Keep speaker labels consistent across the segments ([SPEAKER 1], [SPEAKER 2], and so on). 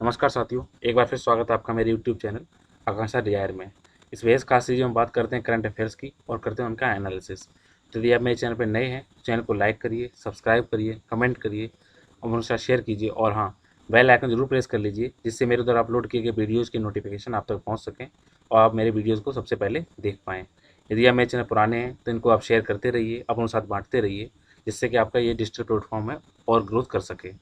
[SPEAKER 1] नमस्कार साथियों, एक बार फिर स्वागत है आपका मेरे यूट्यूब चैनल आकांक्षा डिजायर में। इस बेस खास सीरीज में हम बात करते हैं करंट अफेयर्स की और करते हैं उनका एनालिसिस। तो यदि आप मेरे चैनल पर नए हैं तो चैनल को लाइक करिए, सब्सक्राइब करिए, कमेंट करिए और मेरे साथ शेयर कीजिए। और हाँ, बेल आइकन जरूर प्रेस कर लीजिए जिससे मेरे द्वारा अपलोड किए गए वीडियोज़ की नोटिफिकेशन आप तक पहुँच सकें और आप मेरे वीडियोज़ को सबसे पहले देख पाएँ। यदि आप मेरे चैनल पुराने हैं तो इनको आप शेयर करते रहिए, अपनों साथ बांटते रहिए, जिससे कि आपका ये डिजिटल प्लेटफॉर्म है और ग्रोथ कर सके।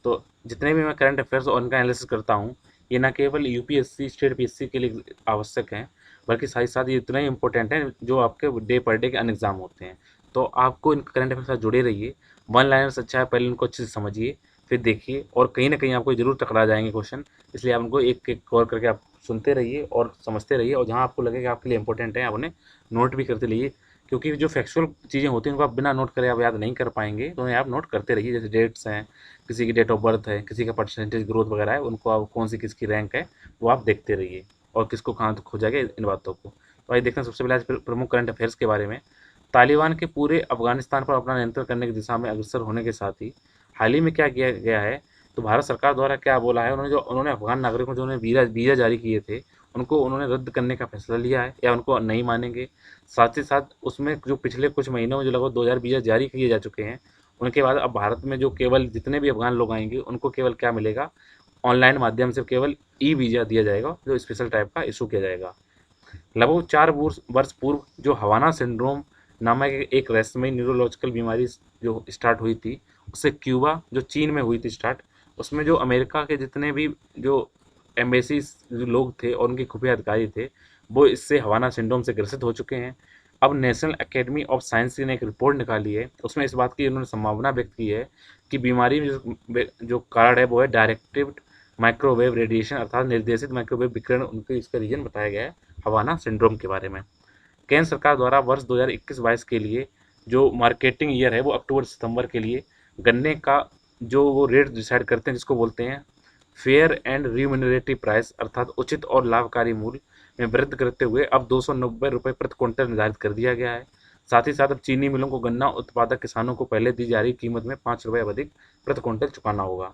[SPEAKER 1] तो जितने भी मैं करंट अफेयर्स और उनका एनालिसिस करता हूँ, ये ना केवल यूपीएससी स्टेट पीएससी के लिए आवश्यक हैं, बल्कि साथ ही साथ ये इतना ही इंपॉर्टेंट है जो आपके डे पर डे के अन्य एग्जाम होते हैं। तो आपको इन करंट अफेयर के साथ जुड़े रहिए। वन लाइनर्स अच्छा है, पहले उनको अच्छे से समझिए, फिर देखिए, और कहीं ना कहीं आपको जरूर टकरा जाएंगे क्वेश्चन। इसलिए आप उनको एक एक कवर करके आप सुनते रहिए और समझते रहिए, और जहाँ आपको लगे कि आपके लिए इंपॉर्टेंट है आप उन्हें नोट भी करते रहिए। क्योंकि जो फैक्चुअल चीज़ें होती हैं उनको आप बिना नोट करे आप याद नहीं कर पाएंगे, तो उन्हें आप नोट करते रहिए। जैसे डेट्स हैं, किसी की डेट ऑफ बर्थ है, किसी का परसेंटेज ग्रोथ वगैरह है, उनको आप कौन सी किसकी रैंक है वो आप देखते रहिए, और किसको कहाँ तक हो जाएगा इन बातों को। तो आइए देखते हैं सबसे पहले आज प्रमुख करंट अफेयर्स के बारे में। तालिबान के पूरे अफगानिस्तान पर अपना नियंत्रण करने की दिशा में अग्रसर होने के साथ ही हाल ही में क्या किया गया है, तो भारत सरकार द्वारा क्या बोला है, उन्होंने अफगान नागरिकों जो उन्हें वीज़ा वीज़ा जारी किए थे उनको उन्होंने रद्द करने का फैसला लिया है या उनको नहीं मानेंगे। साथ ही साथ उसमें जो पिछले कुछ महीनों में जो लगभग 2000 वीज़ा जारी किए जा चुके हैं, उनके बाद अब भारत में जो केवल जितने भी अफगान लोग आएंगे उनको केवल क्या मिलेगा, ऑनलाइन माध्यम से केवल ई वीज़ा दिया जाएगा जो स्पेशल टाइप का इशू किया जाएगा। लगभग 4 वर्ष पूर्व जो हवाना सिंड्रोम नामक एक रहस्यमयी न्यूरोलॉजिकल बीमारी जो स्टार्ट हुई थी, उससे क्यूबा जो चीन में हुई थी स्टार्ट, उसमें जो अमेरिका के जितने भी जो एम्बेसी जो लोग थे और उनके खुफिया अधिकारी थे, वो इससे हवाना सिंड्रोम से ग्रसित हो चुके हैं। अब नेशनल एकेडमी ऑफ साइंस ने एक रिपोर्ट निकाली है, उसमें इस बात की उन्होंने संभावना व्यक्त की है कि बीमारी में जो कारण है वो है डायरेक्टिव माइक्रोवेव रेडिएशन, अर्थात निर्देशित माइक्रोवेव विकिरण, उनके इसका रीजन बताया गया है हवाना सिंड्रोम के बारे में। केंद्र सरकार द्वारा वर्ष 2021-22 के लिए जो मार्केटिंग ईयर है वो अक्टूबर से सितंबर के लिए गन्ने का जो वो रेट डिसाइड करते हैं जिसको बोलते हैं फेयर एंड रिम्यूनरेटिव प्राइस, अर्थात उचित और लाभकारी मूल्य में वृद्धि करते हुए अब 290 रुपये प्रति क्विंटल निर्धारित कर दिया गया है। साथ ही साथ अब चीनी मिलों को गन्ना उत्पादक किसानों को पहले दी जा रही कीमत में 5 रुपये अधिक प्रति क्विंटल चुकाना होगा।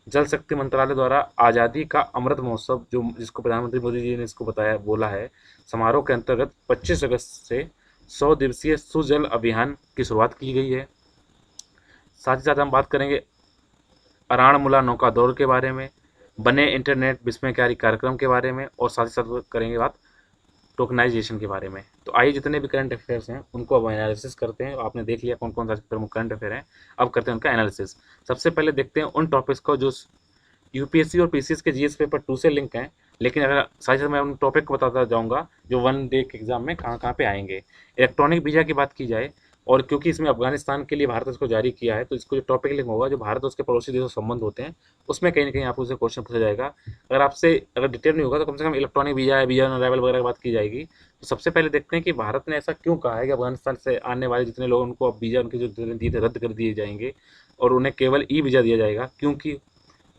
[SPEAKER 1] जल शक्ति मंत्रालय द्वारा आज़ादी का अमृत महोत्सव, जो जिसको प्रधानमंत्री मोदी जी ने इसको बताया बोला है, समारोह के अंतर्गत 25 अगस्त से 100 दिवसीय सुजल अभियान की शुरुआत की गई है। साथ ही साथ हम बात करेंगे अराणमुला नौका दौड़ के बारे में, बने इंटरनेट विस्मयकारी कार्यक्रम के बारे में, और साथ ही साथ करेंगे बात टोकनाइजेशन के बारे में। तो आइए जितने भी करंट अफेयर्स हैं उनको अब एनालिसिस करते हैं। आपने देख लिया कौन कौन सा प्रमुख करंट अफेयर है, अब करते हैं उनका एनालिसिस। सबसे पहले देखते हैं उन टॉपिक्स को जो यूपीएससी और पीसीएस के जीएस पेपर 2 से लिंक हैं, लेकिन अगर साथ ही साथ मैं उन टॉपिक को बताता जाऊंगा जो वन डे के एग्जाम में कहाँ कहाँ पे आएंगे। इलेक्ट्रॉनिक वीज़ा की बात की जाए, और क्योंकि इसमें अफगानिस्तान के लिए भारत इसको जारी किया है, तो इसको जो टॉपिक लिंक होगा जो भारत और उसके पड़ोसी देशों से संबंध होते हैं, उसमें कहीं ना कहीं आपको उससे क्वेश्चन पूछा जाएगा। अगर आपसे अगर डिटेल नहीं होगा तो कम से कम इलेक्ट्रॉनिक वीज़ा है, वीज़ा ऑन अराइवल वगैरह की बात की जाएगी। तो सबसे पहले देखते हैं कि भारत ने ऐसा क्यों कहा है कि अफगानिस्तान से आने वाले जितने लोग उनको अब वीज़ा उनके जो दिए थे रद्द कर दिए जाएंगे और उन्हें केवल ई वीज़ा दिया जाएगा। क्योंकि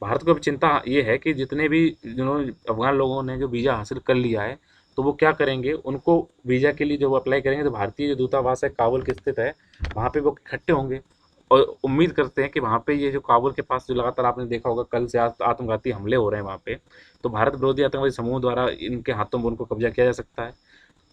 [SPEAKER 1] भारत को अब चिंता ये है कि जितने भी जिन्होंने अफगान लोगों ने जो वीज़ा हासिल कर लिया है, तो वो क्या करेंगे, उनको वीज़ा के लिए जो वो अप्लाई करेंगे तो भारतीय जो दूतावास है काबुल के स्थित है, वहाँ पे वो इकट्ठे होंगे। और उम्मीद करते हैं कि वहाँ पे ये जो काबुल के पास जो लगातार आपने देखा होगा कल से आत्मघाती हमले हो रहे हैं वहाँ पे, तो भारत विरोधी आतंकवादी समूह द्वारा इनके हाथों में उनको कब्जा किया जा सकता है।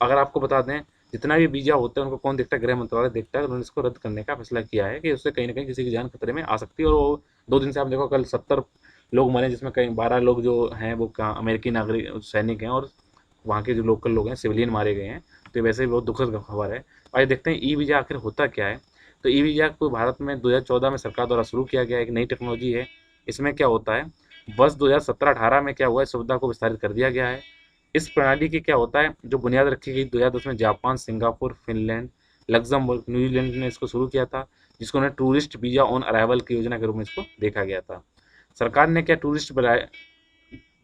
[SPEAKER 1] अगर आपको बता दें, जितना भी वीज़ा होता है उनको कौन देखता है, गृह मंत्रालय देखता है। उन्होंने इसको रद्द करने का फैसला किया है कि उससे कहीं ना कहीं किसी की जान खतरे में आ सकती है। और वो 2 दिन से आप देखो कल 70 लोग मरे, जिसमें कई 12 लोग जो हैं वो अमेरिकी नागरिक सैनिक हैं, और वहाँ के जो लोकल लोग हैं सिविलियन मारे गए हैं। तो ये वैसे ही बहुत दुखद खबर है। आइए देखते हैं ई वीज़ा आखिर होता क्या है। तो ई वीज़ा को भारत में 2014 में सरकार द्वारा शुरू किया गया एक नई टेक्नोलॉजी है। इसमें क्या होता है, वर्ष 2017-18 में क्या हुआ है, सुविधा को विस्तारित कर दिया गया है। इस प्रणाली की क्या होता है, जो बुनियाद रखी गई 2010 में Japan, Singapore, Finland, Luxembourg, New Zealand ने इसको शुरू किया था, जिसको उन्हें टूरिस्ट वीज़ा ऑन अराइवल की योजना के रूप में इसको देखा गया था। सरकार ने क्या टूरिस्ट बनाया,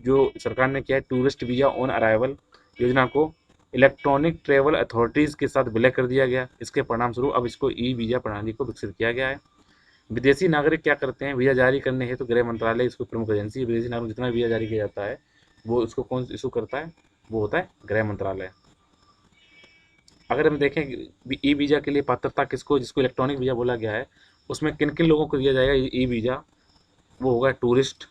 [SPEAKER 1] जो सरकार ने किया है टूरिस्ट वीज़ा ऑन अराइवल योजना को इलेक्ट्रॉनिक ट्रेवल अथॉरिटीज़ के साथ विलय कर दिया गया। इसके परिणाम स्वरूप अब इसको ई वीज़ा प्रणाली को विकसित किया गया है। विदेशी नागरिक क्या करते हैं, वीज़ा जारी करने हेतु गृह मंत्रालय इसको प्रमुख एजेंसी है। विदेशी नागरिक जितना वीज़ा जारी किया जाता है वो उसको कौन इशू करता है, वो होता है गृह मंत्रालय। अगर हम देखें ई वीज़ा के लिए पात्रता किसको, जिसको इलेक्ट्रॉनिक वीज़ा बोला गया है, उसमें किन किन लोगों को दिया जाएगा ई वीज़ा, वो होगा टूरिस्ट,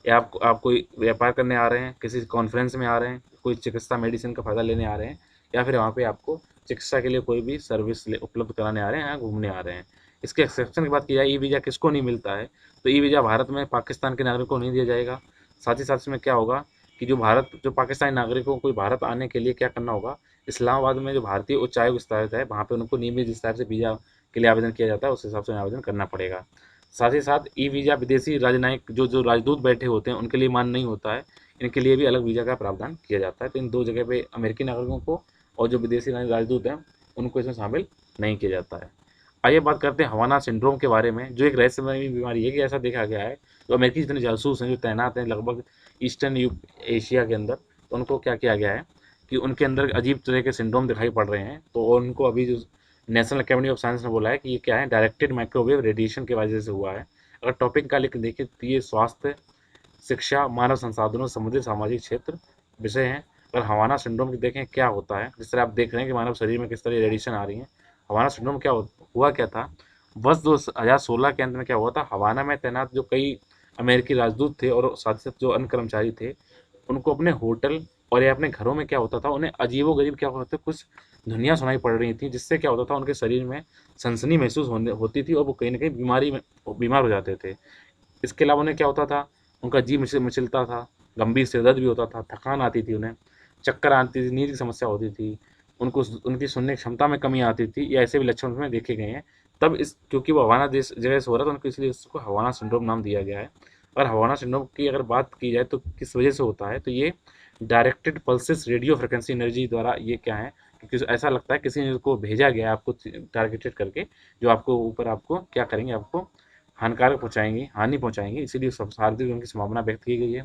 [SPEAKER 1] या आप कोई व्यापार करने आ रहे हैं, किसी कॉन्फ्रेंस में आ रहे हैं, कोई चिकित्सा मेडिसिन का फ़ायदा लेने आ रहे हैं, या फिर वहाँ पे आपको चिकित्सा के लिए कोई भी सर्विस उपलब्ध कराने आ रहे हैं, यहाँ घूमने आ रहे हैं। इसके एक्सेप्शन की बात की जाए, ई वीज़ा किसको नहीं मिलता है, तो ई वीज़ा भारत में पाकिस्तान के नागरिकों को नहीं दिया जाएगा। साथ ही साथ इसमें क्या होगा कि जो पाकिस्तानी नागरिकों को भारत आने के लिए क्या करना होगा, इस्लामाबाद में जो भारतीय उच्चायोग स्थापित है, वहाँ पे उनको नियमित जिस हिसाब से वीज़ा के लिए आवेदन किया जाता है, उस हिसाब से आवेदन करना पड़ेगा। साथ ही साथ ई वीज़ा विदेशी राजनयिक जो राजदूत बैठे होते हैं उनके लिए मान्य नहीं होता है, इनके लिए भी अलग वीज़ा का प्रावधान किया जाता है। तो इन दो जगह पे अमेरिकी नागरिकों को और जो विदेशी राजदूत हैं उनको इसमें शामिल नहीं किया जाता है। आइए बात करते हैं हवाना सिंड्रोम के बारे में, जो एक रहस्यमयी बीमारी है कि ऐसा देखा गया है, जो अमेरिकी जितने जासूस हैं जो तैनात हैं लगभग ईस्टर्न एशिया के अंदर, तो उनको क्या किया गया है कि उनके अंदर अजीब तरह के सिंड्रोम दिखाई पड़ रहे हैं। तो उनको अभी जो नेशनल अकेडमी ऑफ साइंस ने बोला है कि ये क्या है, डायरेक्टेड माइक्रोवेव रेडिएशन की वजह से हुआ है। अगर टॉपिक का लेकर देखें तो ये स्वास्थ्य, शिक्षा, मानव संसाधनों से संबंधित सामाजिक क्षेत्र विषय हैं। अगर हवाना सिंड्रोम की देखें क्या होता है, जिस तरह आप देख रहे हैं कि मानव शरीर में किस तरह रेडिएशन आ रही है। हवाना सिंड्रोम हुआ क्या था, वर्ष 2016 के अंत में क्या हुआ था, हवाना में तैनात जो कई अमेरिकी राजदूत थे और साथ ही साथ जो अन्य कर्मचारी थे, उनको अपने होटल और या अपने घरों में क्या होता था, उन्हें अजीबो-गरीब क्या होता था, कुछ ध्वनियाँ सुनाई पड़ रही थी, जिससे क्या होता था उनके शरीर में सनसनी महसूस होती थी और वो कहीं न कहीं बीमार हो जाते थे। इसके अलावा उन्हें क्या होता था, उनका जी मचलता था, गंभीर सिरदर्द भी होता था, थकान आती थी उन्हें, चक्कर आती थी, नींद की समस्या होती थी, उनकी सुनने की क्षमता में कमी आती थी, या ऐसे भी लक्षण उसमें देखे गए हैं। तब इस क्योंकि वो हवाना देश जगह से हो रहा था, उनको इसलिए इसको हवाना सिंड्रोम नाम दिया गया है। और हवाना सिंड्रोम की अगर बात की जाए तो किस वजह से होता है, तो ये directed pulses radio frequency energy द्वारा ये क्या है, क्योंकि ऐसा लगता है किसी ने को भेजा गया है आपको टारगेटेड करके, जो आपको ऊपर आपको क्या करेंगे, आपको हानिकारक पहुँचाएँगी, हानि पहुँचाएँगी, इसीलिए सब शारीरिक उनकी संभावना व्यक्त की गई है।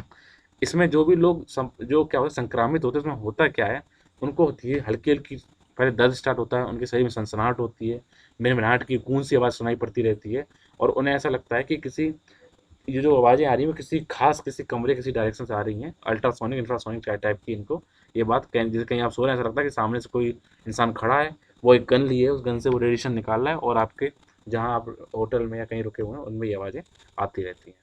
[SPEAKER 1] इसमें जो भी लोग जो क्या होता है संक्रामित होते हैं, उसमें होता क्या है, उनको होती है हल्की-हल्की, पहले दर्द स्टार्ट होता है, उनके शरीर में सनसनाहट होती है, मिनमिनाहट की गूंज-सी आवाज़ सुनाई पड़ती रहती है, और उन्हें ऐसा लगता है कि ये जो आवाज़ें आ रही हैं वो किसी कमरे, किसी डायरेक्शन से आ रही हैं, अल्ट्रासोनिक, इंफ्रासोनिक टाइप की इनको ये बात कहीं, जैसे कहीं आप सो रहे हैं, ऐसा लगता है कि सामने से कोई इंसान खड़ा है, वो एक गन लिए है, उस गन से वो रेडिएशन निकाल रहा है, और आपके जहाँ आप होटल में या कहीं रुके हुए हैं, उनमें ये आवाज़ें आती रहती हैं।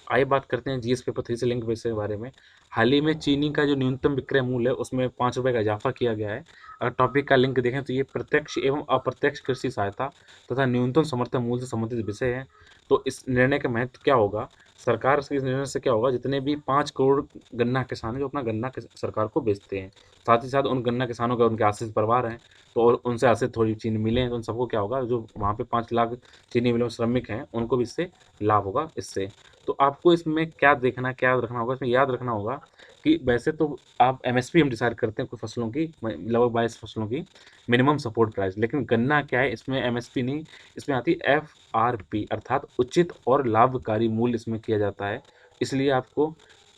[SPEAKER 1] आइए बात करते हैं जीएस पेपर 3 से लिंक बेस के बारे में। हाल ही में चीनी का जो न्यूनतम विक्रय मूल्य है, उसमें ₹5 का इजाफा किया गया है। अगर टॉपिक का लिंक देखें तो ये प्रत्यक्ष एवं अप्रत्यक्ष कृषि सहायता तथा न्यूनतम समर्थन मूल्य से संबंधित विषय है। तो इस निर्णय का महत्व क्या होगा? सरकार के इस निर्णय से क्या होगा, जितने भी 5 करोड़ गन्ना किसान हैं, जो अपना गन्ना सरकार को बेचते हैं, साथ ही साथ उन गन्ना किसानों का उनके आश्रित परिवार हैं, तो और उनसे आश्रित थोड़ी चीनी मिलें हैं, तो उन सबको क्या होगा, जो वहाँ पे 5 लाख चीनी मिलों में श्रमिक हैं, उनको भी इससे लाभ होगा इससे। तो आपको इसमें क्या याद रखना होगा, इसमें याद रखना होगा कि वैसे तो आप एमएसपी हम डिसाइड करते हैं कुछ फसलों की, लगभग 22 फसलों की मिनिमम सपोर्ट प्राइस, लेकिन गन्ना क्या है, इसमें एमएसपी नहीं, इसमें आती है एफआरपी, अर्थात उचित और लाभकारी मूल्य इसमें किया जाता है। इसलिए आपको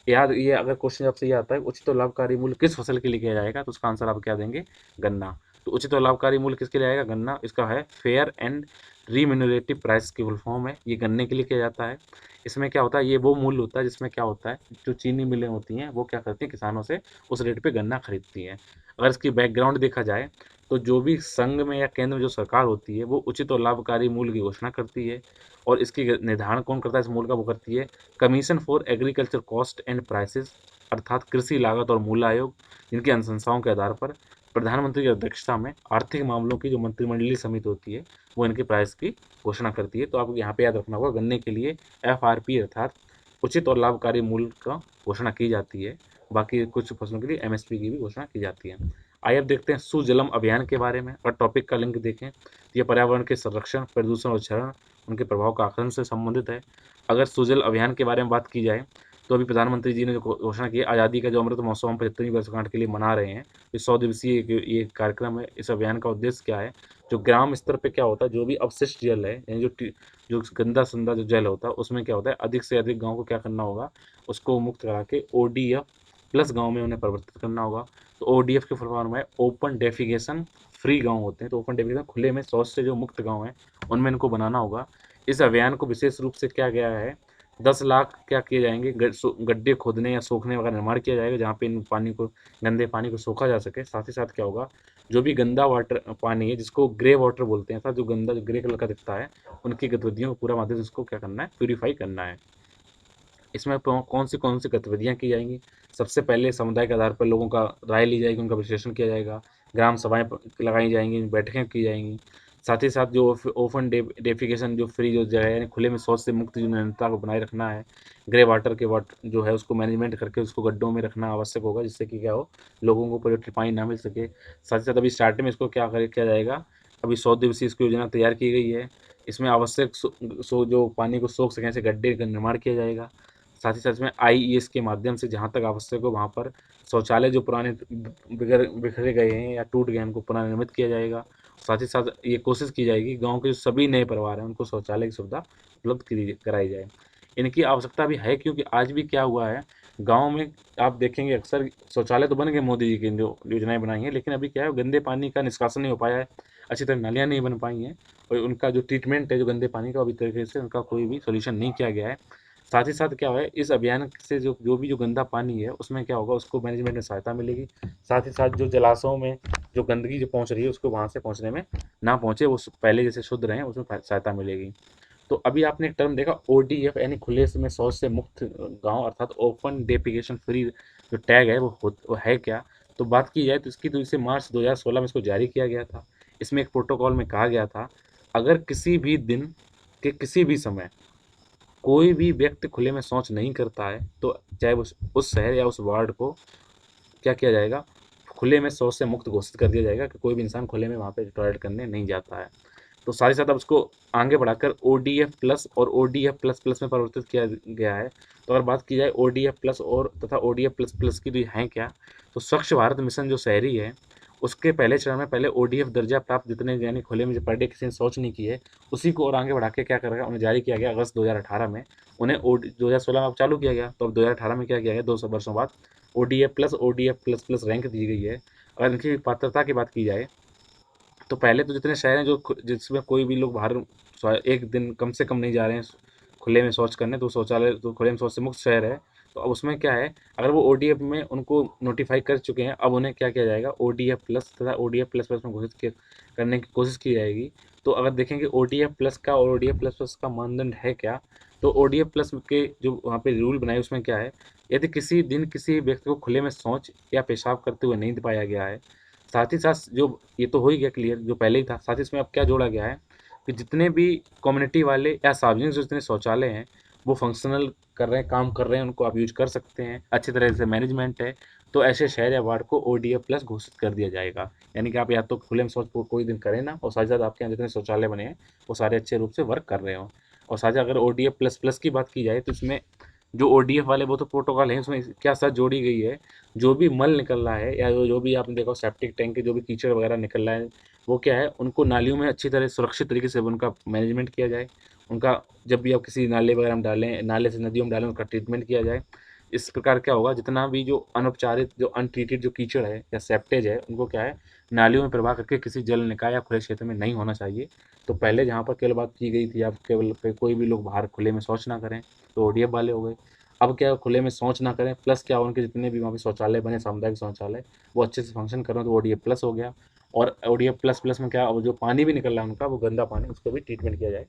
[SPEAKER 1] याद, ये अगर क्वेश्चन आपसे ये आता है उचित और लाभकारी मूल्य किस फसल के लिए किया जाएगा, तो उसका आंसर आप क्या देंगे, गन्ना। तो उचित और लाभकारी मूल्य किसके लिए आएगा, गन्ना। इसका है फेयर एंड रीम्यूनरेटिव प्राइस की फुल फॉर्म है, ये गन्ने के लिए किया जाता है। इसमें क्या होता है, ये वो मूल्य होता है जिसमें क्या होता है, जो चीनी मिलें होती हैं वो क्या करती हैं, किसानों से उस रेट पे गन्ना खरीदती हैं। अगर इसकी बैकग्राउंड देखा जाए तो जो भी संघ में या केंद्र में जो सरकार होती है, वो उचित और लाभकारी मूल्य की घोषणा करती है, और इसकी निर्धारण कौन करता है इस मूल्य का, वो करती है commission for agriculture cost and prices, अर्थात कृषि लागत और मूल्य आयोग, जिनकी अनुशंसाओं के आधार पर प्रधानमंत्री की अध्यक्षता में आर्थिक मामलों की जो मंत्रिमंडलीय समिति होती है, वो इनके प्राइस की घोषणा करती है। तो आपको यहाँ पे याद रखना होगा, गन्ने के लिए एफआरपी अर्थात उचित और लाभकारी मूल्य का घोषणा की जाती है। बाकी कुछ फसलों के लिए एमएसपी की भी घोषणा की जाती है। आइए अब देखते हैं सुजलम अभियान के बारे में। और टॉपिक का लिंक देखें तो ये पर्यावरण के संरक्षण, प्रदूषण और क्षरण, उनके प्रभाव का आकलन से संबंधित है। अगर सुजल अभियान के बारे में बात की जाए तो अभी प्रधानमंत्री जी ने जो घोषणा की है, आज़ादी का जो अमृत महोत्सव हम 75वीं वर्षगांठ के लिए मना रहे हैं, ये 100 दिवसीय ये कार्यक्रम है। इस अभियान का उद्देश्य क्या है, जो ग्राम स्तर पे क्या होता है, जो भी अपशिष्ट जल है, यानी जो गंदा संदा जो जल होता है, उसमें क्या होता है, अधिक से अधिक गाँव को क्या करना होगा, उसको मुक्त करा के ओडीएफ प्लस गाँव में उन्हें परिवर्तित करना होगा। तो ओडीएफ की फुल फॉर्म है ओपन डेफिकेशन फ्री गाँव होते हैं, तो ओपन डेफिकेशन खुले में शौच से जो मुक्त गाँव हैं, उनमें इनको बनाना होगा। इस अभियान को विशेष रूप से क्या गया है, 10 लाख क्या किए जाएंगे, गड्ढे खोदने या सोखने वगैरह निर्माण किया जाएगा, जहाँ पे इन गंदे पानी को सोखा जा सके। साथ ही साथ क्या होगा, जो भी गंदा वाटर पानी है, जिसको ग्रे वाटर बोलते हैं, अर्थात जो ग्रे कलर का दिखता है, उनकी गतिविधियों को पूरा माध्यम से उसको क्या करना है, प्यूरीफाई करना है। इसमें कौन सी गतिविधियाँ की जाएंगी। सबसे पहले समुदाय के आधार पर लोगों का राय ली जाएगी, उनका विश्लेषण किया जाएगा, ग्राम सभाएं लगाई जाएंगी, बैठकें की जाएंगी। साथ ही साथ जो ओपन डेफिकेशन, जो फ्री जो जगह है, यानी खुले में शौच से मुक्त जो निरंतरता को बनाए रखना है। ग्रे वाटर के वाटर जो है उसको मैनेजमेंट करके उसको गड्ढों में रखना आवश्यक होगा, जिससे कि क्या हो, लोगों को पोल्यूटेड पानी ना मिल सके। साथ ही साथ अभी स्टार्टिंग में इसको किया जाएगा, अभी 100 दिवसीय इसकी योजना तैयार की गई है। इसमें आवश्यक जो पानी को सोख सकें ऐसे गड्ढे का निर्माण किया जाएगा। साथ ही साथ इसमें आईईएस के माध्यम से जहाँ तक आवश्यक हो वहाँ पर शौचालय जो पुराने बिखरे गए हैं या टूट गए हैं उनको पुनर्निर्मित किया जाएगा। साथ ही साथ ये कोशिश की जाएगी गांव के जो सभी नए परिवार हैं उनको शौचालय की सुविधा उपलब्ध कराई जाए। इनकी आवश्यकता भी है, क्योंकि आज भी क्या हुआ है, गांव में आप देखेंगे अक्सर शौचालय तो बन गए मोदी जी की जो योजनाएं बनाई हैं, लेकिन अभी क्या है, गंदे पानी का निष्कासन नहीं हो पाया है, अच्छी तरह नालियाँ नहीं बन पाई हैं, और उनका जो ट्रीटमेंट है जो गंदे पानी का, अभी तरीके से उनका कोई भी सोल्यूशन नहीं किया गया है। साथ ही साथ क्या है, इस अभियान से जो गंदा पानी है उसमें क्या होगा, उसको मैनेजमेंट में सहायता मिलेगी। साथ ही साथ जो जलाशयों में जो गंदगी जो पहुंच रही है उसको वहां से पहुंचने में ना पहुंचे, वो पहले जैसे शुद्ध रहें, उसमें सहायता मिलेगी। तो अभी आपने एक टर्म देखा ओडीएफ, यानी खुले में शौच से मुक्त गांव, अर्थात ओपन डेफिकेशन फ्री जो टैग है वो है क्या। तो बात की जाए तो इसकी, तो इसे मार्च 2016 में इसको जारी किया गया था। इसमें एक प्रोटोकॉल में कहा गया था, अगर किसी भी दिन के किसी भी समय कोई भी व्यक्ति खुले में शौच नहीं करता है, तो चाहे उस शहर या उस वार्ड को क्या किया जाएगा, खुले में शौच से मुक्त घोषित कर दिया जाएगा कि कोई भी इंसान खुले में वहाँ पे टॉयलेट करने नहीं जाता है। तो साथ ही साथ अब उसको आगे बढ़ाकर ओडीएफ प्लस और ओडीएफ प्लस प्लस में परिवर्तित किया गया है। तो अगर बात की जाए ओडीएफ प्लस और तथा ओडीएफ प्लस प्लस की, तो है क्या, तो स्वच्छ भारत मिशन जो शहरी है उसके पहले चरण में पहले ओडीएफ दर्जा प्राप्त जितने, यानी खुले में जो पर डे किसी ने शौच नहीं की है, उसी को और आगे बढ़ा के क्या करेगा, उन्हें जारी किया गया अगस्त 2018 में। उन्हें 2016 में अब चालू किया गया, तो अब 2018 में क्या किया गया, 200 वर्षों बाद ओडीएफ प्लस प्लस रैंक दी गई है। अगर इनकी पात्रता की बात की जाए तो पहले तो जितने शहर हैं जो जिसमें कोई भी लोग बाहर एक दिन कम से कम नहीं जा रहे हैं खुले में शौच करने, तो शौचालय तो खुले में शौच से मुक्त शहर है। तो अब उसमें क्या है, अगर वो ओडीएफ में उनको नोटिफाई कर चुके हैं, अब उन्हें क्या किया जाएगा, ओडीएफ प्लस तथा ओडीएफ प्लस प्लस में करने की कोशिश की जाएगी। तो अगर देखेंगे ओडीएफ प्लस का और ओडीएफ प्लस प्लस का मानदंड है क्या, तो ओडीएफ प्लस के जो वहाँ पे रूल बनाए उसमें क्या है, यदि किसी दिन किसी व्यक्ति को खुले में शौच या पेशाब करते हुए नहीं पाया गया है, साथ ही साथ जो ये तो हो ही गया क्लियर जो पहले ही था, साथ ही इसमें अब क्या जोड़ा गया है कि जितने भी कम्युनिटी वाले या सार्वजनिक जो जितने शौचालय हैं वो फंक्शनल कर रहे हैं, काम कर रहे हैं, उनको आप यूज कर सकते हैं, अच्छी तरह से मैनेजमेंट है, तो ऐसे शहर या वार्ड को ओडीएफ प्लस घोषित कर दिया जाएगा। यानी कि आप या तो खुले में शौच को कोई दिन करें ना, और साथ ही साथ आपके यहाँ जितने शौचालय बने हैं वो सारे अच्छे रूप से वर्क कर रहे हों। और साथ ही अगर ओडीएफ प्लस प्लस की बात की जाए तो इसमें जो ओडीएफ वाले वो तो प्रोटोकॉल है, उसमें क्या साथ जोड़ी गई है, जो भी मल निकल रहा है या जो भी आपने देखा सेप्टिक टैंक के जो भी कीचड़ वगैरह निकल रहा है, वो क्या है, उनको नालियों में अच्छी तरह सुरक्षित तरीके से उनका मैनेजमेंट किया जाए। उनका जब भी आप किसी नाले वगैरह में डालें, नाले से नदियों में डालें, उनका ट्रीटमेंट किया जाए। इस प्रकार क्या होगा, जितना भी जो अनौपचारिक जो अनट्रीटेड जो कीचड़ है या सेप्टेज है, उनको क्या है, नालियों में प्रवाह करके किसी जल निकाय या खुले क्षेत्र में नहीं होना चाहिए। तो पहले जहाँ पर केवल बात की गई थी आप केवल कोई भी लोग बाहर खुले में शौच ना करें, तो ओडीएफ वाले हो गए। अब क्या खुले में शौच ना करें, प्लस क्या उनके जितने भी वहाँ पे शौचालय बने, सामुदायिक शौचालय, वो अच्छे से फंक्शन कर रहे हैं, तो ओडीएफ प्लस हो गया। और ओडीएफ प्लस प्लस में क्या, अब जो पानी भी निकल रहा है उनका वो गंदा पानी, उसको भी ट्रीटमेंट किया जाए,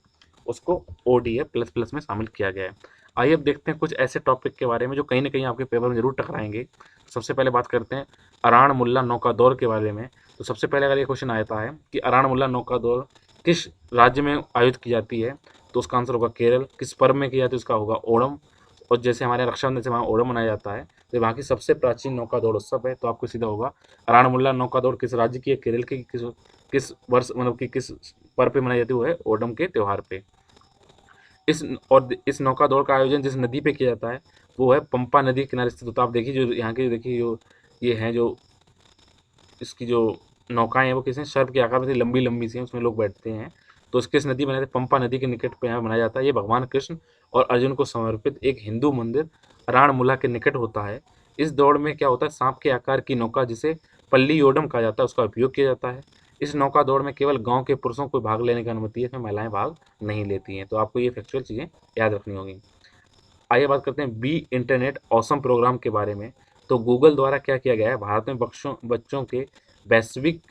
[SPEAKER 1] उसको ओडीएफ प्लस प्लस में शामिल किया गया है। आइए अब देखते हैं कुछ ऐसे टॉपिक के बारे में जो कहीं ना कहीं आपके पेपर में जरूर टकराएंगे। सबसे पहले बात करते हैं अराण मुल्ला नौका दौर के बारे में। तो सबसे पहले अगर ये क्वेश्चन आता है कि अराण मुल्ला नौका दौर किस राज्य में आयोजित की जाती है, तो उसका आंसर होगा केरल। किस पर्व में की जाती है, उसका होगा ओणम। और जैसे हमारे रक्षाबंधन से वहाँ ओणम मनाया जाता है, तो वहाँ की सबसे प्राचीन नौका दौड़ उत्सव है, तो आपको सीधा होगा अराणमुल्ला नौका दौड़ किस राज्य की है, केरल की। किस वर्ष मतलब कि किस पर्व पे मनाई जाती है, वो है ओणम के त्यौहार पे। इस नौका दौड़ का आयोजन जिस नदी पे किया जाता है वो है पंपा नदी के किनारे स्थित होता है। आप देखिए जो यहाँ के देखिए जो ये हैं जो इसकी जो नौकाएं हैं वो किस सर्प के आकार में लंबी लंबी सी हैं, उसमें लोग बैठते हैं। तो इसके इस नदी बनाते पंपा नदी के निकट पे यहाँ बनाया जाता है। ये भगवान कृष्ण और अर्जुन को समर्पित एक हिंदू मंदिर राणमुला के निकट होता है। इस दौड़ में क्या होता है, सांप के आकार की नौका जिसे पल्लीयोडम कहा जाता है उसका उपयोग किया जाता है। इस नौका दौड़ में केवल गांव के पुरुषों को भाग लेने की अनुमति है, इसमें महिलाएं भाग नहीं लेती हैं। तो आपको ये फैक्चुअल चीज़ें याद रखनी होगी। आइए बात करते हैं बी इंटरनेट ऑसम प्रोग्राम के बारे में। तो गूगल द्वारा क्या किया गया है, भारत में बच्चों के वैश्विक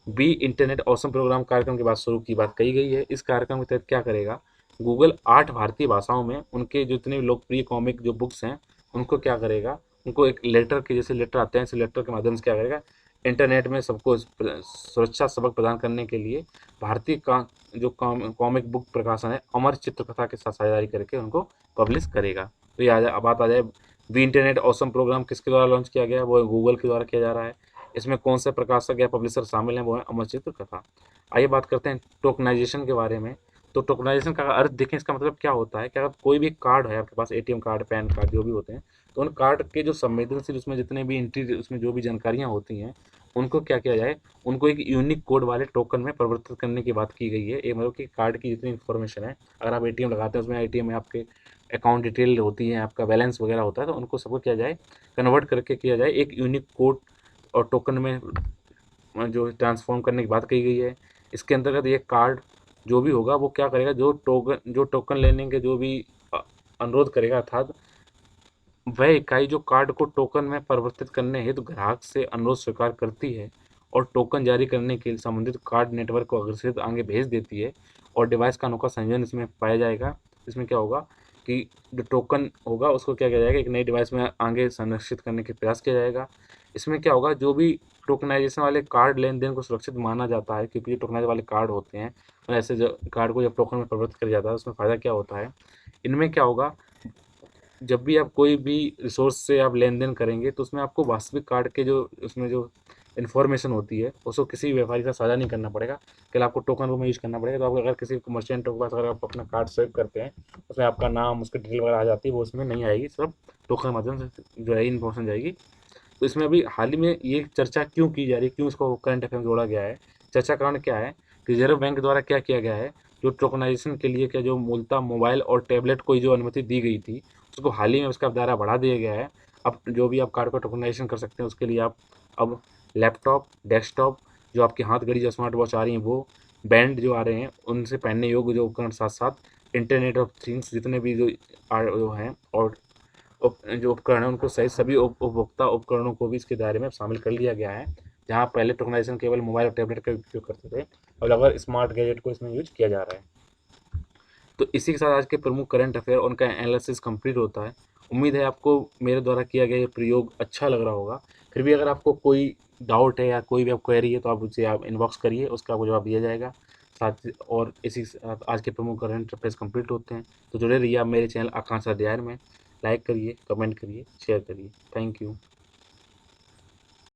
[SPEAKER 1] बी इंटरनेट ऑसम प्रोग्राम कार्यक्रम की बात शुरू की बात कही गई है। इस कार्यक्रम के तहत क्या करेगा, गूगल 8 भारतीय भाषाओं में उनके जितने भी लोकप्रिय कॉमिक जो बुक्स हैं उनको क्या करेगा, उनको एक लेटर के जैसे लेटर आते हैं, इस लेटर के माध्यम से क्या करेगा, इंटरनेट में सबको सुरक्षा सबक प्रदान करने के लिए भारतीय का जो कॉमिक बुक प्रकाशन है अमर चित्रकथा के साथ साझेदारी करके उनको पब्लिश करेगा। तो ये बात आ जाए, वी इंटरनेट ऑसम प्रोग्राम किसके द्वारा लॉन्च किया गया है, वो है गूगल के द्वारा किया जा रहा है। इसमें कौन से प्रकाशक या पब्लिशर शामिल हैं, वो है अमर चित्रकथा। आइए बात करते हैं टोकनाइजेशन के बारे में। तो टोकनाइजेशन का अर्थ देखें, इसका मतलब क्या होता है कि अगर कोई भी कार्ड है आपके पास, एटीएम कार्ड, पैन कार्ड जो भी होते हैं, तो उन कार्ड के जो संवेदनशील उसमें जितने भी एंट्री उसमें जो भी जानकारियाँ होती हैं उनको क्या किया जाए, उनको एक यूनिक कोड वाले टोकन में परिवर्तित करने की बात की गई है। ये मतलब कि कार्ड की जितनी इन्फॉर्मेशन है, अगर आप एटीएम लगाते हैं उसमें एटीएम में आपके अकाउंट डिटेल होती है, आपका बैलेंस वगैरह होता है, तो उनको सबको किया जाए, कन्वर्ट करके किया जाए एक यूनिक कोड और टोकन में जो ट्रांसफॉर्म करने की बात कही गई है। इसके अंतर्गत ये कार्ड जो भी होगा वो क्या करेगा, जो टोकन लेने के जो भी अनुरोध करेगा, अर्थात वह इकाई जो कार्ड को टोकन में परिवर्तित करने हेतु ग्राहक से अनुरोध स्वीकार करती है और टोकन जारी करने के लिए संबंधित कार्ड नेटवर्क को अग्रेसित आगे भेज देती है और डिवाइस का अनोखा संयोजन इसमें पाया जाएगा। इसमें क्या होगा कि जो टोकन होगा उसको क्या किया जाएगा, एक नई डिवाइस में आगे संरक्षित करने के प्रयास किया जाएगा। इसमें क्या होगा, जो भी टोकनाइजेशन वाले कार्ड लेन देन को सुरक्षित माना जाता है, क्योंकि जो टोकनाइज वाले कार्ड होते हैं और ऐसे जो कार्ड को जब टोकन में परिवर्तित किया जाता है उसमें फ़ायदा क्या होता है, इनमें क्या होगा, जब भी आप कोई भी रिसोर्स से आप लेन देन करेंगे तो उसमें आपको वास्तविक कार्ड के जो उसमें जो इन्फॉर्मेशन होती है उसको किसी व्यापारी का साझा नहीं करना पड़ेगा, केवल आपको टोकन रूप में यूज़ करना पड़ेगा। तो आप अगर किसी मर्चेंट के पास अगर आप अपना कार्ड स्वेप करते हैं, उसमें आपका नाम, उसकी डिटेल वगैरह आ जाती है, वो उसमें नहीं आएगी, सब टोकन के माध्यम से जो है इन्फॉर्मेशन जाएगी। तो इसमें अभी हाल ही में ये चर्चा क्यों की जा रही है, क्यों इसको करंट अफेयर में जोड़ा गया है, चर्चा का कारण क्या है कि रिजर्व बैंक द्वारा क्या किया गया है, जो टोकनाइजेशन के लिए क्या जो मूलतः मोबाइल और टैबलेट को जो अनुमति दी गई थी उसको हाल ही में उसका दायरा बढ़ा दिया गया है। अब जो भी आप कार्ड का टोकनाइजेशन कर सकते हैं उसके लिए आप अब लैपटॉप, डेस्कटॉप, जो आपकी हाथ घड़ी जो स्मार्ट वॉच आ रही हैं, वो बैंड जो आ रहे हैं उनसे पहनने योग्य जो उपकरण, साथ साथ इंटरनेट ऑफ थिंग्स जितने भी जो हैं और जो उपकरण है उनको सहित सभी उपभोक्ता उपकरणों को भी इसके दायरे में शामिल कर लिया गया है। जहाँ पहले टोकनाइजेशन केवल मोबाइल और टैबलेट का उपयोग करते थे, और अगर स्मार्ट गैजेट को इसमें यूज किया जा रहा है। तो इसी के साथ आज के प्रमुख करंट अफेयर उनका एनालिसिस कंप्लीट होता है। उम्मीद है आपको मेरे द्वारा किया गया ये प्रयोग अच्छा लग रहा होगा। फिर भी अगर आपको कोई डाउट है या कोई भी आप क्वेरी है तो आप मुझसे आप इनबॉक्स करिए, उसका आपको जवाब दिया जाएगा। साथ और इसी के साथ आज के प्रमुख करंट अफेयर्स कंप्लीट होते हैं। तो जुड़े रहिए आप मेरे चैनल आकांक्षा अध्याय में। लाइक करिए, कमेंट करिए, शेयर करिए। Thank you.